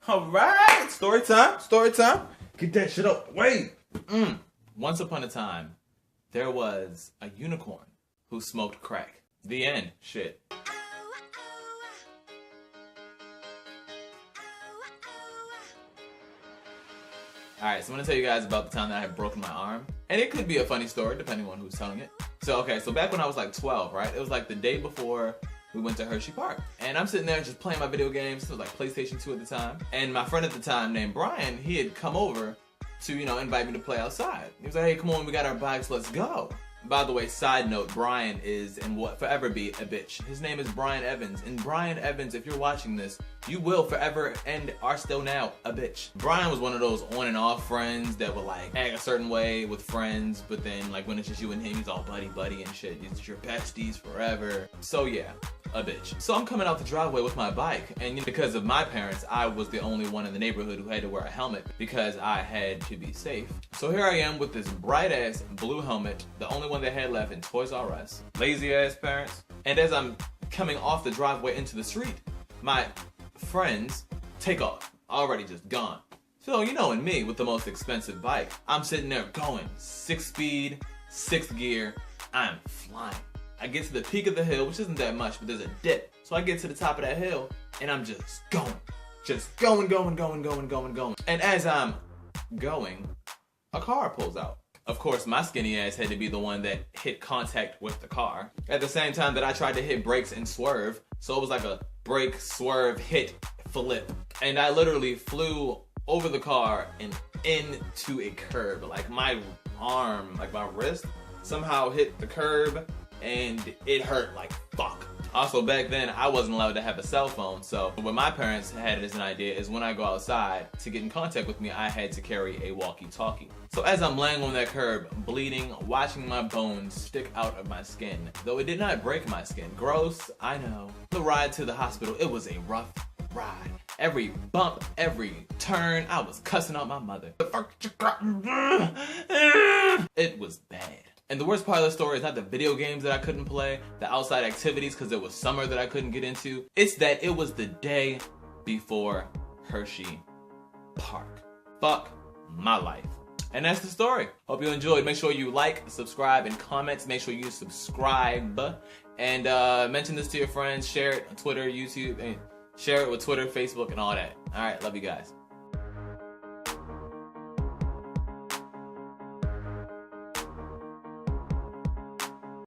All right, story time, story time. Get that shit up. Wait. Once upon a time, there was a unicorn who smoked crack. The end. Shit. Alright, so I'm going to tell you guys about the time that I had broken my arm. And it could be a funny story, depending on who's telling it. So back when I was like 12, right? It was like the day before we went to Hershey Park. And I'm sitting there just playing my video games. It was like PlayStation 2 at the time. And my friend at the time named Brian, he had come over to, invite me to play outside. He was like, hey, come on, we got our bikes, let's go. By the way, side note, Brian is and will forever be a bitch. His name is Brian Evans. And Brian Evans, if you're watching this, you will forever and are still now a bitch. Brian was one of those on and off friends that would like act a certain way with friends, but then like when it's just you and him, he's all buddy and shit. It's your besties forever. So yeah, a bitch. So I'm coming out the driveway with my bike, and because of my parents, I was the only one in the neighborhood who had to wear a helmet because I had to be safe. So here I am with this bright ass blue helmet, the only one they had left in Toys R Us. Lazy ass parents. And as I'm coming off the driveway into the street, my friends take off, already just gone. So and me with the most expensive bike, I'm sitting there going 6 speed, 6th gear, I'm flying. I get to the peak of the hill, which isn't that much, but there's a dip. So I get to the top of that hill, and I'm just going. And as I'm going, a car pulls out. Of course, my skinny ass had to be the one that hit contact with the car. At the same time that I tried to hit brakes and swerve, so it was like a brake, swerve, hit, flip. And I literally flew over the car and into a curb. Like my arm, like my wrist, somehow hit the curb and it hurt like fuck. Also back then, I wasn't allowed to have a cell phone, so what my parents had as an idea is when I go outside, to get in contact with me, I had to carry a walkie-talkie. So as I'm laying on that curb, bleeding, watching my bones stick out of my skin, though it did not break my skin. Gross, I know. The ride to the hospital, it was a rough ride. Every bump, every turn, I was cussing out my mother. It was bad. And the worst part of the story is not the video games that I couldn't play, the outside activities because it was summer that I couldn't get into. It's that it was the day before Hershey Park. Fuck my life. And that's the story. Hope you enjoyed. Make sure you like, subscribe, and comment. Make sure you subscribe. And mention this to your friends. Share it on Twitter, YouTube, and share it with Twitter, Facebook, and all that. Alright, love you guys.